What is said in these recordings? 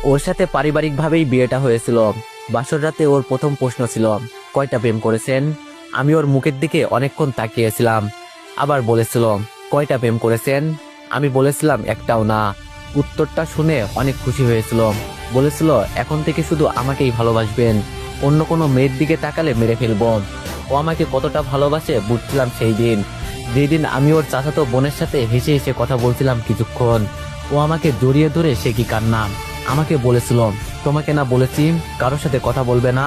ওর সাথে পারিবারিকভাবেই বিয়েটা হয়েছিল। বাসর রাতে ওর প্রথম প্রশ্ন ছিল, কয়টা প্রেম করেছেন? আমি ওর মুখের দিকে অনেকক্ষণ তাকিয়েছিলাম। আবার বলেছিল, কয়টা প্রেম করেছেন? আমি বলেছিলাম একটাও না। উত্তরটা শুনে অনেক খুশি হয়েছিল। বলেছিল, এখন থেকে শুধু আমাকেই ভালোবাসবেন, অন্য কোনো মেয়ের দিকে তাকালে মেরে ফেলবো। ও আমাকে কতটা ভালোবাসে বুঝছিলাম সেই দিন, যেদিন আমি ওর চাচাতো বোনের সাথে হেসে হেসে কথা বলছিলাম কিছুক্ষণ। ও আমাকে জড়িয়ে ধরে সে কি কান্না। আমাকে বলেছিল, তোমাকে না বলেছি কারোর সাথে কথা বলবে না,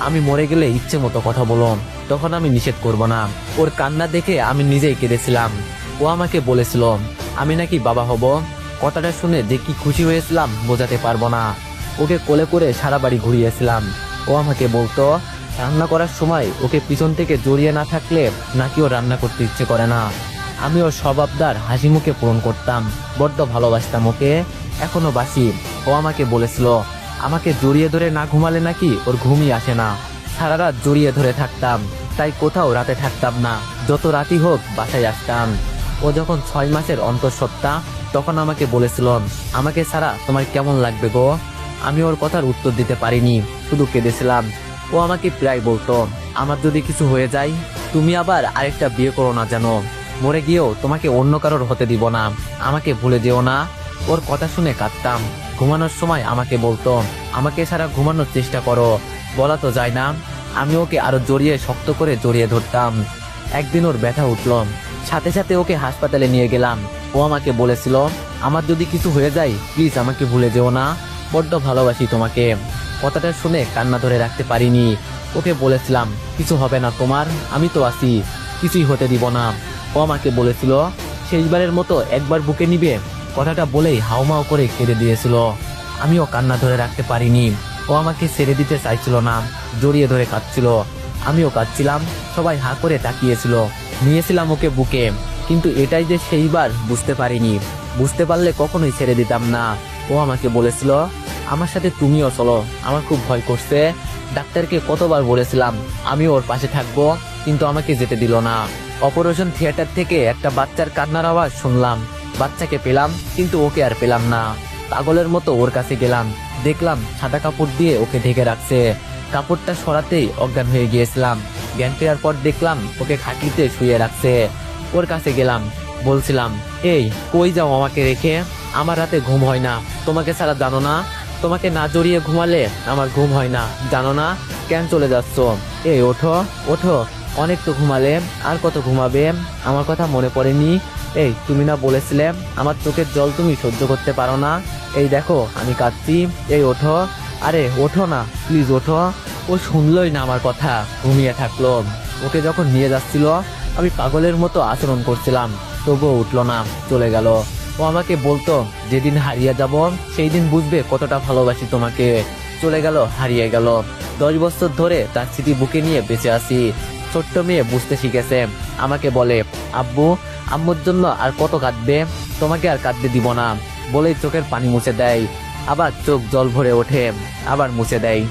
আমি মরে গেলে ইচ্ছে মতো কথা বলো, তখন আমি নিষেধ করব না। ওর কান্না দেখে আমি নিজেই কেঁদেছিলাম। ও আমাকে বলেছিল, আমি নাকি বাবা হব। কথাটা শুনে যে কি খুশি হয়েছিলাম বোঝাতে পারবো না। ওকে কোলে করে সারা বাড়ি ঘুরিয়েছিলাম। ও আমাকে বলতো, রান্না করার সময় ওকে পিছন থেকে জড়িয়ে না থাকলে নাকি ও রান্না করতে ইচ্ছে করে না। আমি ওর সব আবদার হাসি মুখে পূরণ করতাম, বড্ড ভালোবাসতাম ওকে, এখনো বাসি। ও আমাকে বলেছিল, আমাকে জড়িয়ে ধরে না ঘুমালে নাকি ওর ঘুমই আসে না। সারা রাত জড়িয়ে ধরে থাকতাম, তাই কোথাও রাতে থাকতাম না, যত রাতই হোক বাসায় আসতাম। ও যখন 6 মাসের অন্তঃসত্ত্বা, তখন আমাকে বলেছিল, আমাকে ছাড়া তোমার কেমন লাগবে গো? আমি ওর কথার উত্তর দিতে পারিনি, শুধু কেঁদেছিলাম। ও আমাকে প্রায় বলতো, আমার যদি কিছু হয়ে যায় তুমি আবার আরেকটা বিয়ে করো না যেন, মরে গিয়েও তোমাকে অন্য কারোর হতে দিব না, আমাকে ভুলে যেও না। ওর কথা শুনে কাঁদতাম। ঘুমানোর সময় আমাকে বলতো, আমাকে ছাড়া ঘুমানোর চেষ্টা করো, বলা তো যায় না। আমি ওকে আরো জড়িয়ে শক্ত করে জড়িয়ে ধরতাম। একদিন ওর ব্যথা উঠল, সাথে সাথে ওকে হাসপাতালে নিয়ে গেলাম। ও আমাকে বলেছিল, আমার যদি কিছু হয়ে যায় প্লিজ আমাকে ভুলে যেও না, বড্ড ভালোবাসি তোমাকে। কথাটা শুনে কান্না ধরে রাখতে পারিনি। ওকে বলেছিলাম, কিছু হবে না তোমার, আমি তো আছি, কিছুই হতে দিব না। ও আমাকে বলেছিল, শেষবারের মতো একবার বুকে নিবে। কথাটা বলেই হাউমাউ করে কেঁদে দিয়েছিল। আমিও কান্না ধরে রাখতে পারিনি। ও আমাকে ছেড়ে দিতে চাইছিল না, জড়িয়ে ধরে কাঁদছিল। আমিও কাঁদছিলাম। সবাই হাঁ করে তাকিয়েছিল। নিয়েছিলাম ওকে বুকে, কিন্তু এটাই যে সেইবার বুঝতে পারিনি। বুঝতে পারলে কখনোই ছেড়ে দিতাম না। ও আমাকে বলেছিল, আমার সাথে তুমিও চলো, আমার খুব ভয় করছে। ডাক্তারকে কতবার বলেছিলাম আমি ওর পাশে থাকবো, কিন্তু আমাকে যেতে দিল না। অপারেশন থিয়েটার থেকে একটা বাচ্চার কান্নার আওয়াজ শুনলাম। বাচ্চাকে পেলাম, কিন্তু ওকে আর পেলাম না। পাগলের মতো ওর কাছে গেলাম, দেখলাম সাদা কাপড় দিয়ে ওকে ঢেকে রাখছে। কাপড়টা সরাতেই অজ্ঞান হয়ে গিয়েছিলাম। জ্ঞান ফেরার পর দেখলাম ওকে খাটলিতে শুয়ে রাখছে। ওর কাছে গেলাম, বলছিলাম, এই কই যাও আমাকে রেখে? আমার রাতে ঘুম হয় না, তোমাকে ছাড়া জানো না? তোমাকে না জড়িয়ে ঘুমালে আমার ঘুম হয় না, জানো না? কেন চলে যাচ্ছ? এই ওঠো, ওঠো, অনেক তো ঘুমালে, আর কত ঘুমাবে? আমার কথা মনে পড়েনি? এই তুমি না বলেছিলে আমার চোখের জল তুমি সহ্য করতে পারো না? এই দেখো আমি কাঁদছি, এই ওঠো, আরে ওঠো না, প্লিজ ওঠো। ও শুনলই না আমার কথা, ঘুমিয়ে থাকলো। ওকে যখন নিয়ে যাচ্ছিল আমি পাগলের মতো আচরণ করছিলাম, তবুও উঠলো না, চলে গেল। ও আমাকে বলতো, যেদিন হারিয়ে যাব সেই দিন বুঝবে কতটা ভালোবাসি তোমাকে। চলে গেল, হারিয়ে গেল। 10 বছর ধরে তার স্মৃতি বুকে নিয়ে বেঁচে আছি। ছোট্ট মেয়ে বুঝতে শিখেছে। আমাকে বলে, আব্বু আম্মুর জন্য আর কত কাঁদবে, তোমাকে আর কাঁদতে দিব না বলেই চোখের পানি মুছে দেয়। আবার চোখ জল ভরে ওঠে, আবার মুছে দেয়।